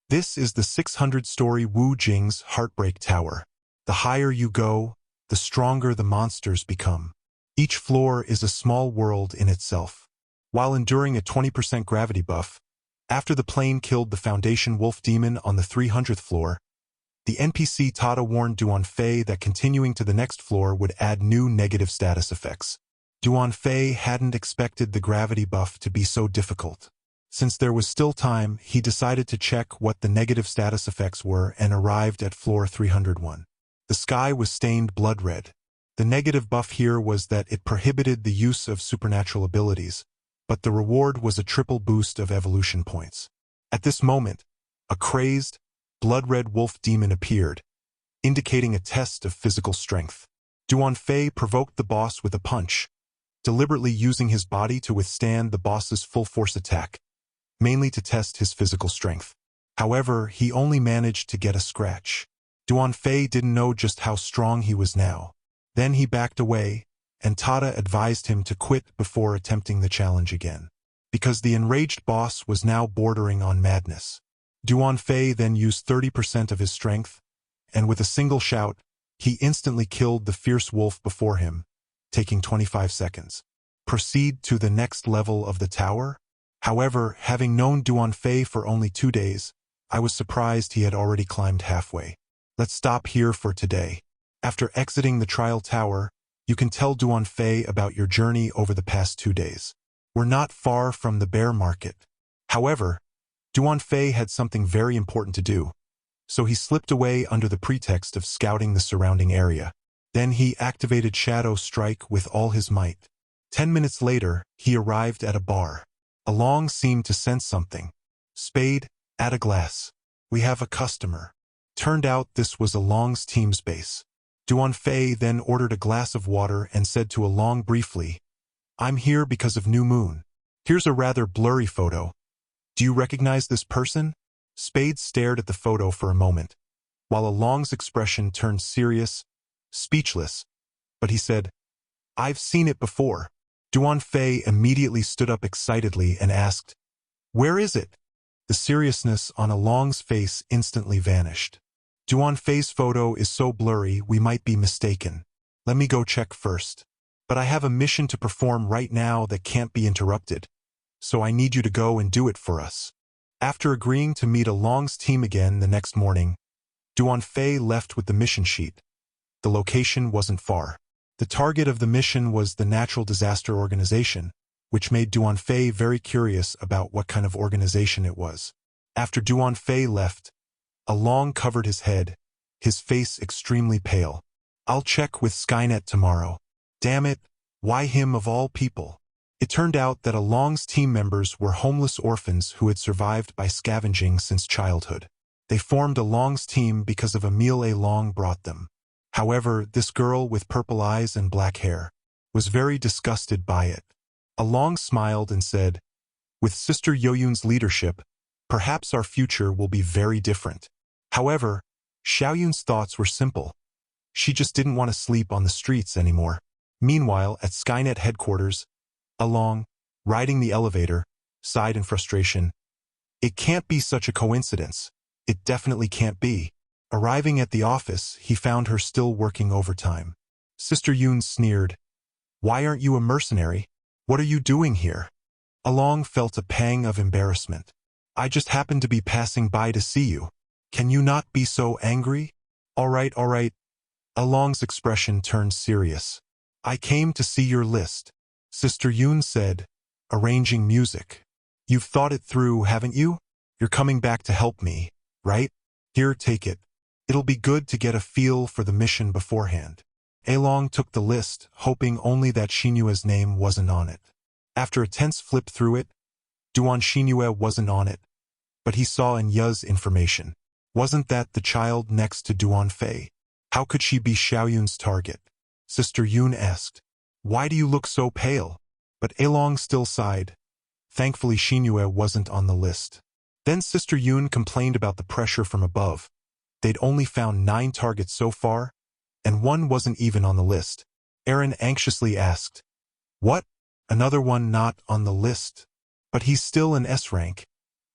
This is the 600-story Wu Jing's Heartbreak Tower. The higher you go, the stronger the monsters become. Each floor is a small world in itself. While enduring a 20% gravity buff, after the plane killed the Foundation Wolf Demon on the 300th floor, the NPC Tada warned Duanfei that continuing to the next floor would add new negative status effects. Duanfei hadn't expected the gravity buff to be so difficult. Since there was still time, he decided to check what the negative status effects were and arrived at floor 301. The sky was stained blood red. The negative buff here was that it prohibited the use of supernatural abilities, but the reward was a triple boost of evolution points. At this moment, a crazed, blood-red wolf demon appeared, indicating a test of physical strength. Duanfei provoked the boss with a punch, deliberately using his body to withstand the boss's full-force attack, mainly to test his physical strength. However, he only managed to get a scratch. Duanfei didn't know just how strong he was now. Then he backed away, and Tada advised him to quit before attempting the challenge again, because the enraged boss was now bordering on madness. Duanfei then used 30% of his strength, and with a single shout, he instantly killed the fierce wolf before him, taking 25 seconds. Proceed to the next level of the tower? However, having known Duanfei for only 2 days, I was surprised he had already climbed halfway. Let's stop here for today. After exiting the trial tower, you can tell Duanfei about your journey over the past 2 days. We're not far from the bear market. However, Duanfei had something very important to do, so he slipped away under the pretext of scouting the surrounding area. Then he activated Shadow Strike with all his might. 10 minutes later, he arrived at a bar. Along seemed to sense something. Spade, add a glass. We have a customer. Turned out this was Along's team's base. Duanfei then ordered a glass of water and said to Along briefly, "I'm here because of New Moon. Here's a rather blurry photo. Do you recognize this person?" Spade stared at the photo for a moment, while Along's expression turned serious, speechless, but he said, "I've seen it before." Duanfei immediately stood up excitedly and asked, "Where is it?" The seriousness on Along's face instantly vanished. "Duanfei's photo is so blurry we might be mistaken. Let me go check first. But I have a mission to perform right now that can't be interrupted, so I need you to go and do it for us." After agreeing to meet Along's team again the next morning, Duanfei left with the mission sheet. The location wasn't far. The target of the mission was the Natural Disaster Organization, which made Duanfei very curious about what kind of organization it was. After Duanfei left, Along covered his head, his face extremely pale. "I'll check with Skynet tomorrow." Damn it, why him of all people? It turned out that Along's team members were homeless orphans who had survived by scavenging since childhood. They formed Along's team because of a meal Along brought them. However, this girl with purple eyes and black hair was very disgusted by it. Along smiled and said, "With Sister Yoyun's leadership, perhaps our future will be very different." However, Xiaoyun's thoughts were simple. She just didn't want to sleep on the streets anymore. Meanwhile, at Skynet headquarters, Along, riding the elevator, sighed in frustration. It can't be such a coincidence. It definitely can't be. Arriving at the office, he found her still working overtime. Sister Yoon sneered, "Why aren't you a mercenary? What are you doing here?" Along felt a pang of embarrassment. "I just happened to be passing by to see you. Can you not be so angry?" All right. Along's expression turned serious. "I came to see your list," Sister Yoon said, arranging music. "You've thought it through, haven't you? You're coming back to help me, right? Here, take it. It'll be good to get a feel for the mission beforehand." Along took the list, hoping only that Xinyue's name wasn't on it. After a tense flip through it, Duan Xinyue wasn't on it, but he saw Enya's information. Wasn't that the child next to Duanfei? How could she be Xiaoyun's target? Sister Yoon asked, "Why do you look so pale?" But Along still sighed. Thankfully Xinyue wasn't on the list. Then Sister Yoon complained about the pressure from above. They'd only found 9 targets so far, and one wasn't even on the list. Aaron anxiously asked, "What? Another one not on the list? But he's still an S rank."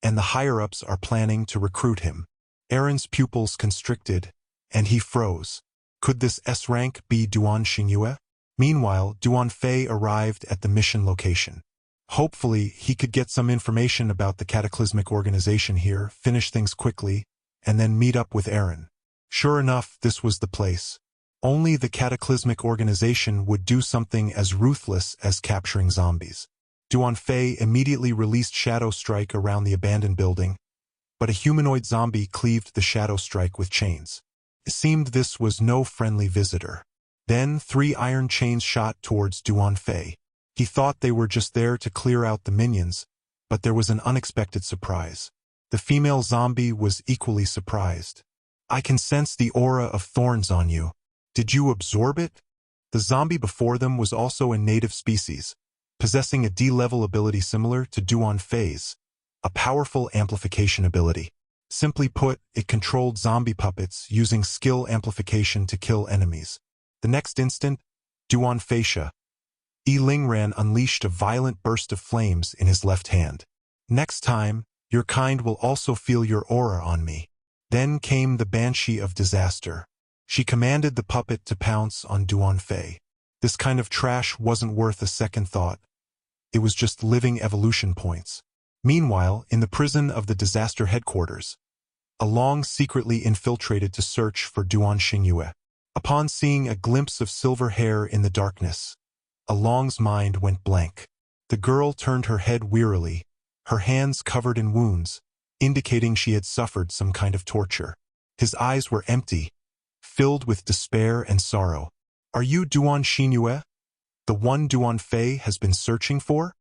and the higher-ups are planning to recruit him. Aaron's pupils constricted, and he froze. Could this S-rank be Duan Xingyue? Meanwhile, Duan Fei arrived at the mission location. Hopefully, he could get some information about the cataclysmic organization here, finish things quickly, and then meet up with Aaron. Sure enough, this was the place. Only the cataclysmic organization would do something as ruthless as capturing zombies. Duan Fei immediately released Shadow Strike around the abandoned building, but a humanoid zombie cleaved the Shadow Strike with chains. It seemed this was no friendly visitor. Then 3 iron chains shot towards Duan Fei. He thought they were just there to clear out the minions, but there was an unexpected surprise. The female zombie was equally surprised. "I can sense the aura of thorns on you. Did you absorb it?" The zombie before them was also a native species, possessing a D-level ability similar to Duan Fei's, a powerful amplification ability. Simply put, it controlled zombie puppets using skill amplification to kill enemies. The next instant, Duan Feisha, Lingran unleashed a violent burst of flames in his left hand. "Next time, your kind will also feel your aura on me." Then came the Banshee of Disaster. She commanded the puppet to pounce on Duan Fei. This kind of trash wasn't worth a second thought. It was just living evolution points. Meanwhile, in the prison of the disaster headquarters, Along secretly infiltrated to search for Duan Xingyue. Upon seeing a glimpse of silver hair in the darkness, Along's mind went blank. The girl turned her head wearily, her hands covered in wounds, indicating she had suffered some kind of torture. His eyes were empty, filled with despair and sorrow. "Are you Duan Xingyue? The one Duan Fei has been searching for?"